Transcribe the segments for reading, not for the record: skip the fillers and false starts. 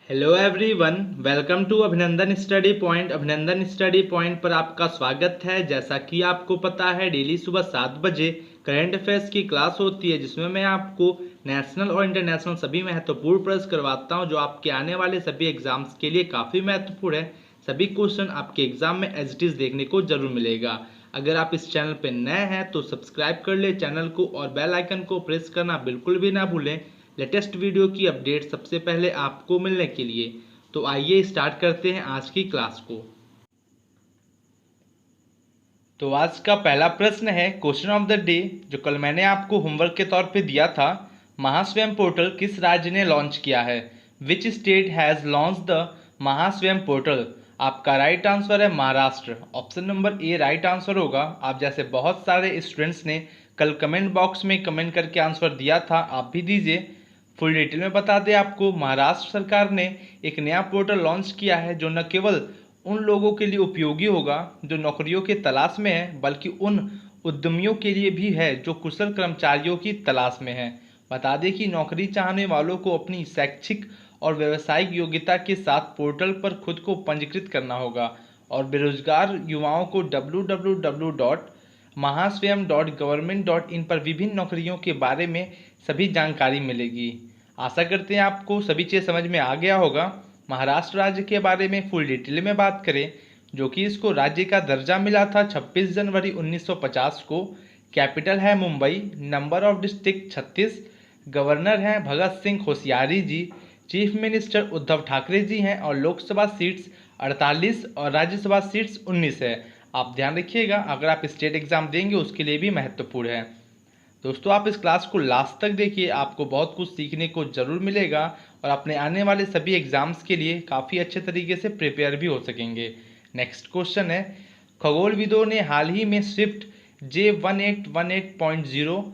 Hello everyone, welcome to अभिनंदन study point. अभिनंदन study point पर आपका स्वागत है। जैसा कि आपको पता है, डेली सुबह 7 बजे करंट अफेयर्स की क्लास होती है, जिसमें मैं आपको नेशनल और इंटरनेशनल सभी महत्वपूर्ण प्रश्न करवाता हूं, जो आपके आने वाले सभी एग्जाम्स के लिए काफ़ी महत्वपूर्ण है। सभी क्वेश्चन आपके एग्जाम में एज इट इज़ देखने को जरूर मिलेगा। अगर आप इस चैनल पर नए हैं तो सब्सक्राइब कर ले चैनल को और बेल आइकन को प्रेस करना बिल्कुल भी ना भूलें लेटेस्ट वीडियो की अपडेट सबसे पहले आपको मिलने के लिए। तो आइए स्टार्ट करते हैं आज की क्लास को। तो आज का पहला प्रश्न है क्वेश्चन ऑफ द डे, जो कल मैंने आपको होमवर्क के तौर पे दिया था। महास्वयं पोर्टल किस राज्य ने लॉन्च किया है? Which state has launch the Mahaswayam portal? आपका राइट आंसर है Maharashtra. Option number A right answer होगा। आप जैसे बहुत सारे स्टूडेंट्स ने कल कमेंट बॉक्स में कमेंट करके आंसर दिया था, आप भी दीजिए। फुल डिटेल में बता दें आपको, महाराष्ट्र सरकार ने एक नया पोर्टल लॉन्च किया है, जो न केवल उन लोगों के लिए उपयोगी होगा जो नौकरियों की तलाश में है, बल्कि उन उद्यमियों के लिए भी है जो कुशल कर्मचारियों की तलाश में है। बता दें कि नौकरी चाहने वालों को अपनी शैक्षिक और व्यावसायिक योग्यता के साथ पोर्टल पर खुद को पंजीकृत करना होगा, और बेरोजगार युवाओं को www.mahaswayam.government.in पर विभिन्न नौकरियों के बारे में सभी जानकारी मिलेगी। आशा करते हैं आपको सभी चीज़ समझ में आ गया होगा। महाराष्ट्र राज्य के बारे में फुल डिटेल में बात करें, जो कि इसको राज्य का दर्जा मिला था 26 जनवरी 1950 को। कैपिटल है Mumbai, number of district 36, governor हैं भगत सिंह कोश्यारी जी, चीफ मिनिस्टर उद्धव ठाकरे जी हैं, और लोकसभा सीट्स 48 और राज्यसभा सीट्स 19 है। आप ध्यान रखिएगा, अगर आप स्टेट एग्जाम देंगे उसके लिए भी महत्वपूर्ण है। दोस्तों, आप इस क्लास को लास्ट तक देखिए, आपको बहुत कुछ सीखने को जरूर मिलेगा और अपने आने वाले सभी एग्जाम्स के लिए काफ़ी अच्छे तरीके से प्रिपेयर भी हो सकेंगे। नेक्स्ट क्वेश्चन है, खगोलविदों ने हाल ही में स्विफ्ट J1818.0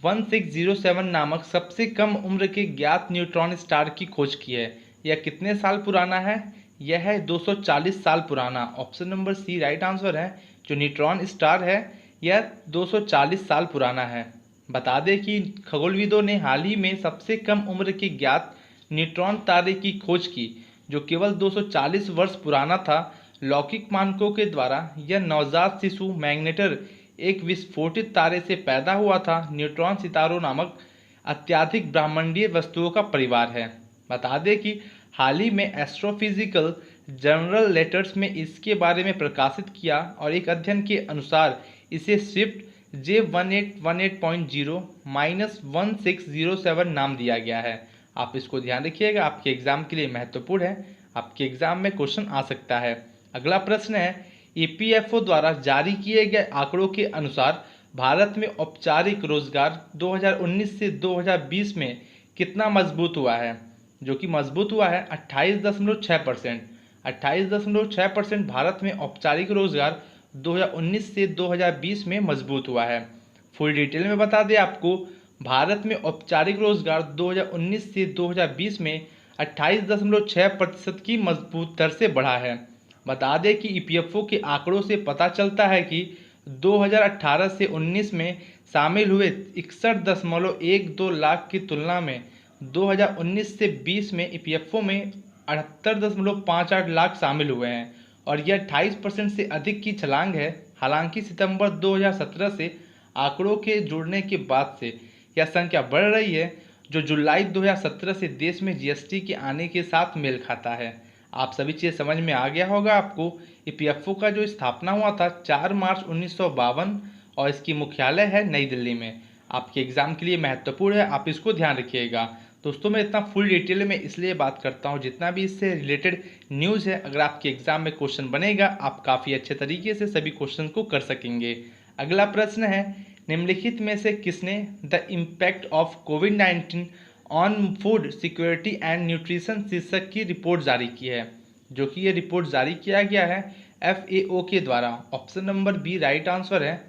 1607 नामक सबसे कम उम्र के ज्ञात न्यूट्रॉन स्टार की खोज की है। यह कितने साल पुराना है? यह है 240 साल पुराना। Option number C right answer है। जो न्यूट्रॉन स्टार है यह 240 साल पुराना है। बता दें कि खगोलविदों ने हाल ही में सबसे कम उम्र के ज्ञात न्यूट्रॉन तारे की खोज की, जो केवल 240 वर्ष पुराना था। लौकिक मानकों के द्वारा यह नवजात शिशु मैग्नेटर एक विस्फोटित तारे से पैदा हुआ था। न्यूट्रॉन सितारों नामक अत्यधिक ब्रह्मांडीय वस्तुओं का परिवार है। बता दें कि हाल ही में एस्ट्रोफिजिकल जर्नल लेटर्स में इसके बारे में प्रकाशित किया, और एक अध्ययन के अनुसार इसे स्विफ्ट J1818.0 -1607 नाम दिया गया है। आप इसको ध्यान रखिएगा, आपके एग्जाम के लिए महत्वपूर्ण है, आपके एग्जाम में क्वेश्चन आ सकता है। अगला प्रश्न है, EPFO द्वारा जारी किए गए आंकड़ों के अनुसार भारत में औपचारिक रोजगार 2019 से 2020 में कितना मजबूत हुआ है? जो कि मजबूत हुआ है 28.6%। 28.6% भारत में औपचारिक रोजगार 2019 से 2020 में मजबूत हुआ है। फुल डिटेल में बता दें आपको, भारत में औपचारिक रोजगार 2019 से 2020 में 28.6% की मजबूत दर से बढ़ा है। बता दें कि EPFO के आंकड़ों से पता चलता है कि 2018 से 19 में शामिल हुए 61.12 लाख की तुलना में 2019 से 20 में EPFO में 78.58 लाख शामिल हुए हैं, और यह 28% से अधिक की छलांग है। हालांकि सितंबर 2017 से आंकड़ों के जुड़ने के बाद से यह संख्या बढ़ रही है, जो जुलाई 2017 से देश में GST के आने के साथ मेल खाता है। आप सभी चीज़ समझ में आ गया होगा आपको। EPFO का जो स्थापना हुआ था 4 मार्च 1952, और इसकी मुख्यालय है नई दिल्ली में। आपके एग्जाम के लिए महत्वपूर्ण है, आप इसको ध्यान रखिएगा। दोस्तों, मैं इतना फुल डिटेल में इसलिए बात करता हूँ, जितना भी इससे रिलेटेड न्यूज़ है, अगर आपके एग्जाम में क्वेश्चन बनेगा आप काफ़ी अच्छे तरीके से सभी क्वेश्चन को कर सकेंगे। अगला प्रश्न है, निम्नलिखित में से किसने the impact of covid on food security and nutrition शीर्षक की रिपोर्ट जारी की है? जो कि ये रिपोर्ट जारी किया गया है FAO के द्वारा। Option number B right answer है।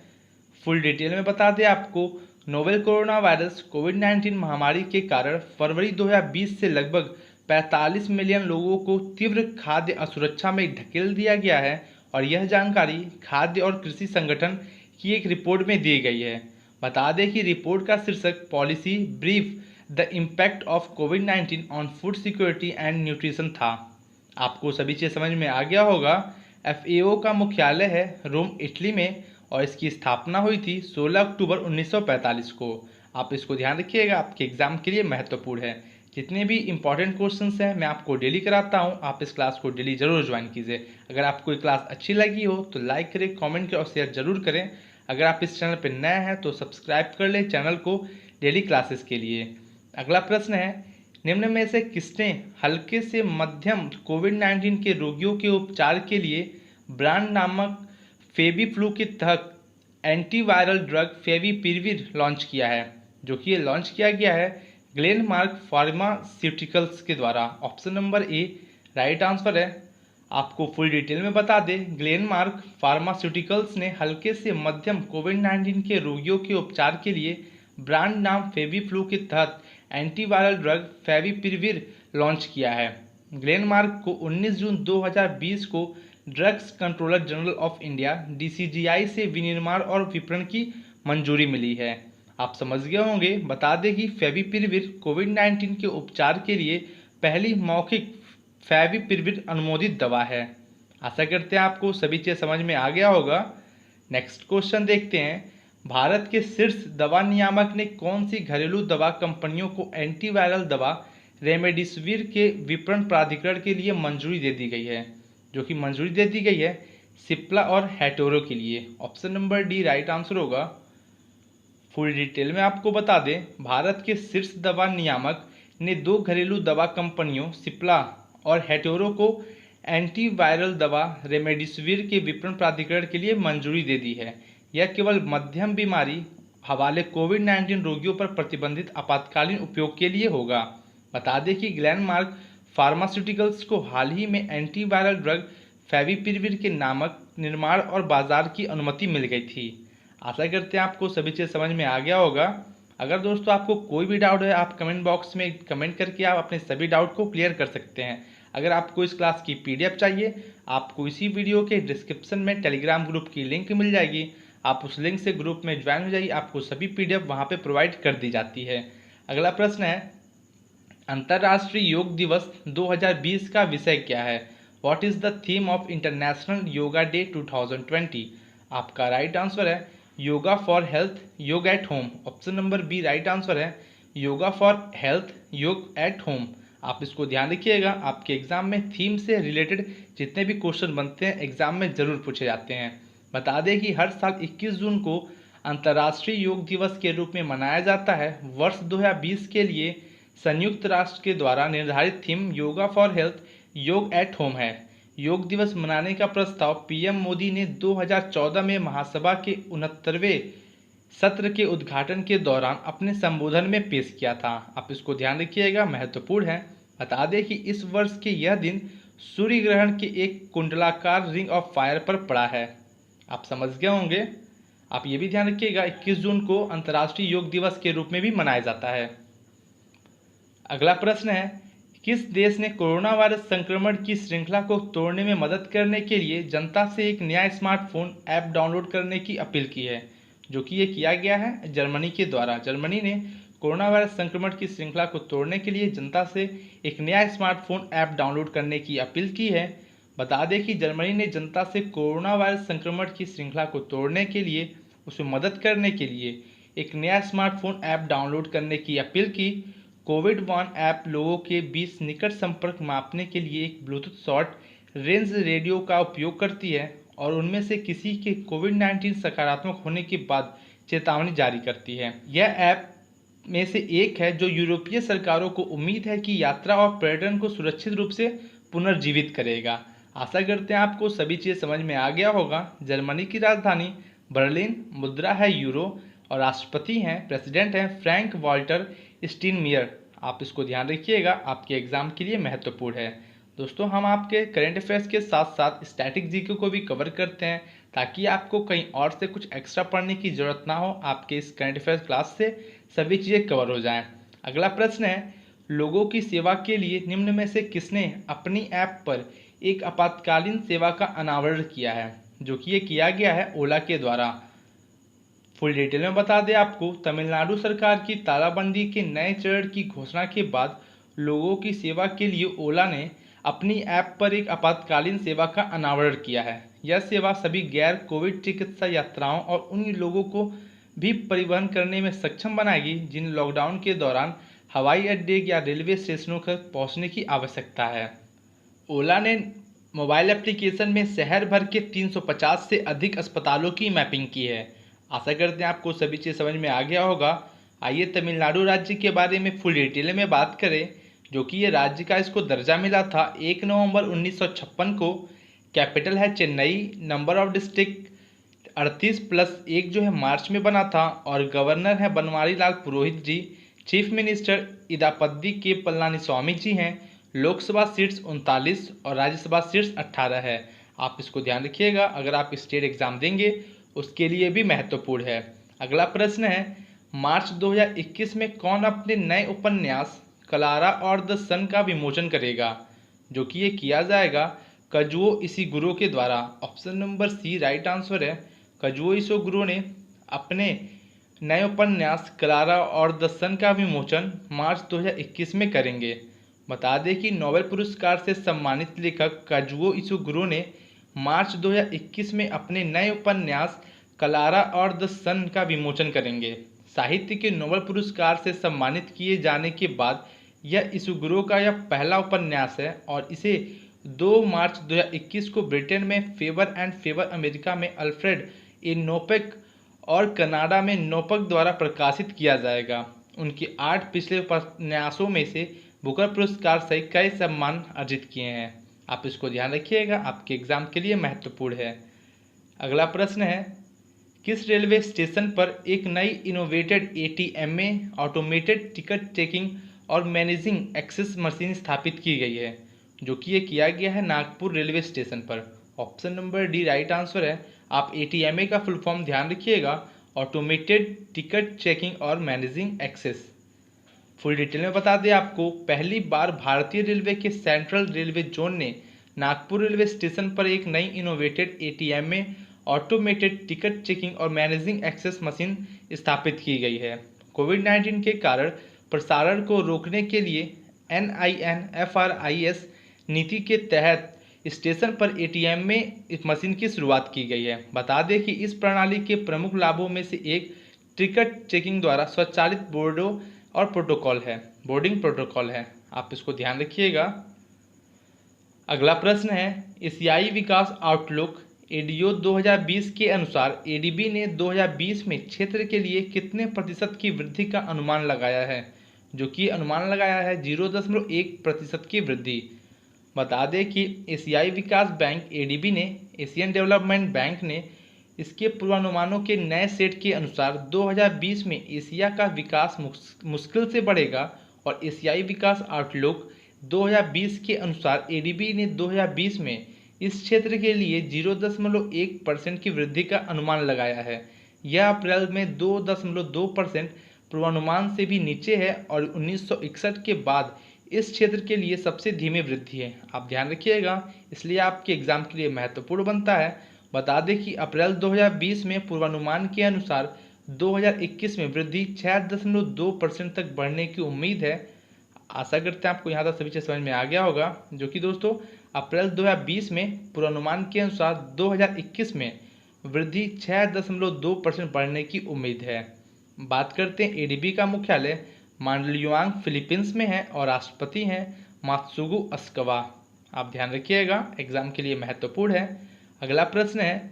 फुल डिटेल में बता दें आपको, नोवेल कोरोना वायरस कोविड-19 महामारी के कारण फरवरी 2020 से लगभग 45 मिलियन लोगों को तीव्र खाद्य असुरक्षा में ढकेल दिया गया है, और यह जानकारी खाद्य और कृषि संगठन की एक रिपोर्ट में दी गई है। बता दें कि रिपोर्ट का शीर्षक policy brief the impact of covid on food security and nutrition था। आपको सभी चीज़ समझ में आ गया होगा। FAO का मुख्यालय है रोम, इटली में, और इसकी स्थापना हुई थी 16 अक्टूबर 1945 को। आप इसको ध्यान रखिएगा, आपके एग्जाम के लिए महत्वपूर्ण है। जितने भी इंपॉर्टेंट क्वेश्चंस हैं मैं आपको डेली कराता हूं, आप इस क्लास को डेली जरूर ज्वाइन कीजिए। अगर आपको ये क्लास अच्छी लगी हो तो लाइक करें, कमेंट करें और शेयर जरूर करें। अगर आप इस चैनल पर नए हैं तो सब्सक्राइब कर लें चैनल को डेली क्लासेस के लिए। अगला प्रश्न है, निम्न में से किसने हल्के से मध्यम कोविड-19 के रोगियों के उपचार के लिए ब्रांड नामक फेबीफ्लू के तहत एंटीवायरल ड्रग फेविपिरविर लॉन्च किया है? जो कि ये लॉन्च किया गया है ग्लेनमार्क फार्मास्यूटिकल्स के द्वारा। Option number A right answer है। आपको फुल डिटेल में बता दें, ग्लेनमार्क फार्मास्यूटिकल्स ने हल्के से मध्यम कोविड-19 के रोगियों के उपचार के लिए ब्रांड नाम फेविफ्लू के तहत एंटीवायरल ड्रग फेविपिरविर लॉन्च किया है। ग्लेनमार्क को 19 जून 2020 को drugs controller general of India DCGI से विनिर्माण और विपणन की मंजूरी मिली है। आप समझ गए होंगे। बता दें कि फेविपिरविर कोविड-19 के उपचार के लिए पहली मौखिक फेविपिरविर अनुमोदित दवा है। आशा करते हैं आपको सभी चीज़ समझ में आ गया होगा। नेक्स्ट क्वेश्चन देखते हैं, भारत के शीर्ष दवा नियामक ने कौन सी घरेलू दवा कंपनियों को एंटीवायरल दवा रेमडेसिविर के विपणन प्राधिकरण के लिए मंजूरी दे दी गई है? जो कि मंजूरी दे दी गई है सिप्ला और हेटोरो के लिए। Option number D right answer होगा। फुल डिटेल में आपको बता दें, भारत के शीर्ष दवा नियामक ने 2 घरेलू दवा कंपनियों सिप्ला और हेटोरो को एंटीवायरल दवा रेमडेसिविर के विपणन प्राधिकरण के लिए मंजूरी दे दी है। यह केवल मध्यम बीमारी हवाले कोविड-19 रोगियों पर प्रतिबंधित आपातकालीन उपयोग के लिए होगा। बता दें कि ग्लेनमार्क फार्मास्यूटिकल्स को हाल ही में एंटीवायरल ड्रग फेविपिरविर के नामक निर्माण और बाजार की अनुमति मिल गई थी। आशा करते हैं आपको सभी चीज़ समझ में आ गया होगा। अगर दोस्तों आपको कोई भी डाउट है, आप कमेंट बॉक्स में कमेंट करके आप अपने सभी डाउट को क्लियर कर सकते हैं। अगर आपको इस क्लास की PDF चाहिए, आपको इसी वीडियो के डिस्क्रिप्शन में टेलीग्राम ग्रुप की लिंक मिल जाएगी। आप उस लिंक से ग्रुप में ज्वाइन हो जाइए, आपको सभी PDF वहाँ पे प्रोवाइड कर दी जाती है। अगला प्रश्न है, अंतर्राष्ट्रीय योग दिवस 2020 का विषय क्या है? What is the theme of international yoga day 2020? आपका राइट आंसर है yoga for health yoga at home. Option number B right answer है yoga for health yoga at home. आप इसको ध्यान रखिएगा, आपके एग्जाम में थीम से रिलेटेड जितने भी क्वेश्चन बनते हैं एग्जाम में ज़रूर पूछे जाते हैं। बता दें कि हर साल 21 जून को अंतर्राष्ट्रीय योग दिवस के रूप में मनाया जाता है। वर्ष 2020 के लिए संयुक्त राष्ट्र के द्वारा निर्धारित theme yoga for health yoga at home है। योग दिवस मनाने का प्रस्ताव PM मोदी ने 2014 में महासभा के 69वें सत्र के उद्घाटन के दौरान अपने संबोधन में पेश किया था। आप इसको ध्यान रखिएगा, महत्वपूर्ण है। बता दें कि इस वर्ष के यह दिन सूर्य ग्रहण के एक कुंडलाकार रिंग ऑफ फायर पर पड़ा है। आप समझ गए होंगे। आप ये भी ध्यान रखिएगा 21 जून को अंतर्राष्ट्रीय योग दिवस के रूप में भी मनाया जाता है। अगला प्रश्न है, किस देश ने कोरोना वायरस संक्रमण की श्रृंखला को तोड़ने में मदद करने के लिए जनता से एक नया स्मार्टफोन ऐप डाउनलोड करने की अपील की है? जो कि ये किया गया है जर्मनी के द्वारा। जर्मनी ने कोरोना वायरस संक्रमण की श्रृंखला को तोड़ने के लिए जनता से एक नया स्मार्टफोन ऐप डाउनलोड करने की अपील की है। बता दें कि जर्मनी ने जनता से कोरोना वायरस संक्रमण की श्रृंखला को तोड़ने के लिए, उसमें मदद करने के लिए एक नया स्मार्टफोन ऐप डाउनलोड करने की अपील की। कोविड-1 ऐप लोगों के बीच निकट संपर्क मापने के लिए एक ब्लूटूथ शॉर्ट रेंज रेडियो का उपयोग करती है और उनमें से किसी के कोविड-19 सकारात्मक होने के बाद चेतावनी जारी करती है। यह ऐप में से एक है जो यूरोपीय सरकारों को उम्मीद है कि यात्रा और पर्यटन को सुरक्षित रूप से पुनर्जीवित करेगा। आशा करते हैं आपको सभी चीज़ समझ में आ गया होगा। जर्मनी की राजधानी बर्लिन, मुद्रा है यूरो और राष्ट्रपति हैं, प्रेसिडेंट हैं फ्रैंक वॉल्टर स्टीनमियर। आप इसको ध्यान रखिएगा, आपके एग्जाम के लिए महत्वपूर्ण है। दोस्तों, हम आपके करंट अफेयर्स के साथ साथ स्टैटिक जीके को भी कवर करते हैं ताकि आपको कहीं और से कुछ एक्स्ट्रा पढ़ने की ज़रूरत ना हो। आपके इस करंट अफेयर्स क्लास से सभी चीज़ें कवर हो जाएं। अगला प्रश्न है, लोगों की सेवा के लिए निम्न में से किसने अपनी ऐप पर एक आपातकालीन सेवा का अनावरण किया है? जो कि ये किया गया है ओला के द्वारा। फुल डिटेल में बता दें आपको, तमिलनाडु सरकार की तालाबंदी के नए चरण की घोषणा के बाद लोगों की सेवा के लिए ओला ने अपनी ऐप पर एक आपातकालीन सेवा का अनावरण किया है। यह सेवा सभी गैर कोविड चिकित्सा यात्राओं और उन लोगों को भी परिवहन करने में सक्षम बनाएगी जिन लॉकडाउन के दौरान हवाई अड्डे या रेलवे स्टेशनों तक पहुंचने की आवश्यकता है। ओला ने मोबाइल एप्लीकेशन में शहर भर के 350 से अधिक अस्पतालों की मैपिंग की है। आशा करते हैं आपको सभी चीज़ समझ में आ गया होगा। आइए तमिलनाडु राज्य के बारे में फुल डिटेल में बात करें, जो कि ये राज्य का इसको दर्जा मिला था 1 नवंबर 1956 को। कैपिटल है चेन्नई, नंबर ऑफ डिस्ट्रिक्ट 38+1 जो है मार्च में बना था, और गवर्नर है बनवारी लाल पुरोहित जी। चीफ मिनिस्टर इदापद्दी के पलानीस्वामी जी हैं। लोकसभा सीट्स 39 और राज्यसभा सीट्स 18 है। आप इसको ध्यान रखिएगा, अगर आप स्टेट एग्जाम देंगे उसके लिए भी महत्वपूर्ण है। अगला प्रश्न है, मार्च 2021 में कौन अपने नए उपन्यास क्लारा और द सन का विमोचन करेगा, जो कि ये किया जाएगा कजुओ इशिगुरो के द्वारा। Option number C right answer है। कजुओ इशिगुरो ने अपने नए उपन्यास क्लारा और द सन का विमोचन मार्च 2021 में करेंगे। बता दें कि नोबेल पुरस्कार से सम्मानित लेखक काजुओ इशिगुरो ने मार्च 2021 में अपने नए उपन्यास क्लारा और द सन का विमोचन करेंगे। साहित्य के नोबेल पुरस्कार से सम्मानित किए जाने के बाद यह इशिगुरो का यह पहला उपन्यास है और इसे 2 मार्च 2021 को ब्रिटेन में फेवर एंड फेवर अमेरिका में अल्फ्रेड ए नोपेक और कनाडा में नोपक द्वारा प्रकाशित किया जाएगा। उनके 8 पिछले उपन्यासों में से बुकर पुरस्कार सहित कई सम्मान अर्जित किए हैं। आप इसको ध्यान रखिएगा, आपके एग्जाम के लिए महत्वपूर्ण है। अगला प्रश्न है, किस रेलवे स्टेशन पर एक नई innovated ATMA automated ticket checking और मैनेजिंग एक्सेस मशीन स्थापित की गई है, जो कि ये किया गया है नागपुर रेलवे स्टेशन पर। Option number D right answer है। आप ATMA का फुल फॉर्म ध्यान रखिएगा, ऑटोमेटेड टिकट चेकिंग और मैनेजिंग एक्सेस। फुल डिटेल में बता दें आपको, पहली बार भारतीय रेलवे के सेंट्रल रेलवे जोन ने नागपुर रेलवे स्टेशन पर एक नई innovated ATMA automated ticket checking और मैनेजिंग एक्सेस मशीन स्थापित की गई है। कोविड-19 के कारण प्रसारण को रोकने के लिए NINFRIS नीति के तहत स्टेशन पर ATMA मशीन की शुरुआत की गई है। बता दें कि इस प्रणाली के प्रमुख लाभों में से एक टिकट चेकिंग द्वारा स्वचालित बोर्डिंग प्रोटोकॉल है। आप इसको ध्यान रखिएगा। अगला प्रश्न है, एशियाई विकास आउटलुक एडीओ 2020 के अनुसार ADB ने 2020 में क्षेत्र के लिए कितने प्रतिशत की वृद्धि का अनुमान लगाया है, जो कि अनुमान लगाया है 0.1% की वृद्धि। बता दें कि एशियाई विकास बैंक ADB ने, एशियन डेवलपमेंट बैंक ने इसके पूर्वानुमानों के नए सेट के अनुसार 2020 में एशिया का विकास मुश्किल से बढ़ेगा, और एशियाई विकास आउटलुक 2020 के अनुसार ADB ने 2020 में इस क्षेत्र के लिए 0.1% की वृद्धि का अनुमान लगाया है। यह अप्रैल में 2.2% पूर्वानुमान से भी नीचे है और 1961 के बाद इस क्षेत्र के लिए सबसे धीमी वृद्धि है। आप ध्यान रखिएगा, इसलिए आपके एग्जाम के लिए महत्वपूर्ण बनता है। बता दें कि अप्रैल 2020 में पूर्वानुमान के अनुसार 2021 में वृद्धि 6.2% तक बढ़ने की उम्मीद है। आशा करते हैं आपको यहाँ तक सभी चीज़ समझ में आ गया होगा, जो कि दोस्तों अप्रैल 2020 में पूर्वानुमान के अनुसार 2021 में वृद्धि 6.2% बढ़ने की उम्मीद है। बात करते हैं ADB का मुख्यालय मांडलियांग फिलीपींस में है और राष्ट्रपति हैं मात्सुगु अस्कावा। आप ध्यान रखिएगा, एग्जाम के लिए महत्वपूर्ण है। अगला प्रश्न है,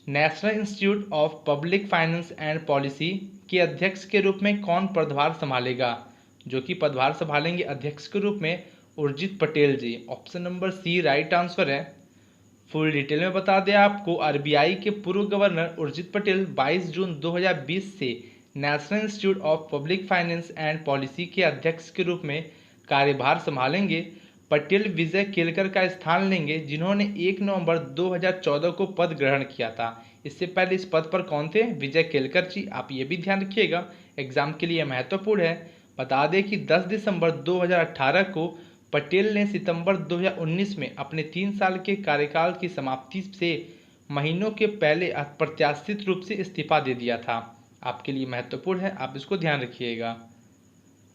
national institute of public finance and policy के अध्यक्ष के रूप में कौन पदभार संभालेगा, जो कि पदभार संभालेंगे अध्यक्ष के रूप में Urjit Patel ji. Option number C right answer है। फुल डिटेल में बता दें आपको, RBI के पूर्व गवर्नर उर्जित पटेल 22 जून 2020 से national institute of public finance and policy के अध्यक्ष के रूप में कार्यभार संभालेंगे। पटेल विजय केलकर का स्थान लेंगे, जिन्होंने 1 नवंबर 2014 को पद ग्रहण किया था। इससे पहले इस पद पर कौन थे? विजय केलकर जी। आप ये भी ध्यान रखिएगा, एग्जाम के लिए महत्वपूर्ण है। बता दें कि 10 दिसंबर 2018 को पटेल ने सितंबर 2019 में अपने 3 साल के कार्यकाल की समाप्ति से महीनों के पहले अप्रत्याशित रूप से इस्तीफा दे दिया था? आपके लिए महत्वपूर्ण है, आप इसको ध्यान रखिएगा।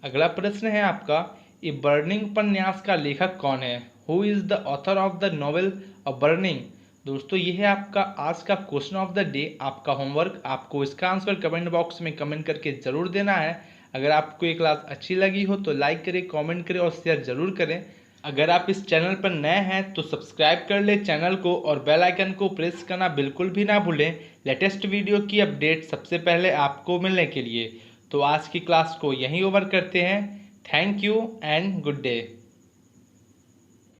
अगला प्रश्न है आपका, ए बर्निंग उपन्यास का लेखक कौन है? Who is the author of the novel a burning? दोस्तों ये है आपका आज का क्वेश्चन ऑफ द डे। आपका होमवर्क, आपको इसका आंसर कमेंट बॉक्स में कमेंट करके ज़रूर देना है। अगर आपको ये क्लास अच्छी लगी हो तो लाइक करें, कमेंट करें और शेयर ज़रूर करें। अगर आप इस चैनल पर नए हैं तो सब्सक्राइब कर ले चैनल को और बेल आइकन को प्रेस करना बिल्कुल भी ना भूलें लेटेस्ट वीडियो की अपडेट सबसे पहले आपको मिलने के लिए। तो आज की क्लास को यहीं ओवर करते हैं। Thank you and good day.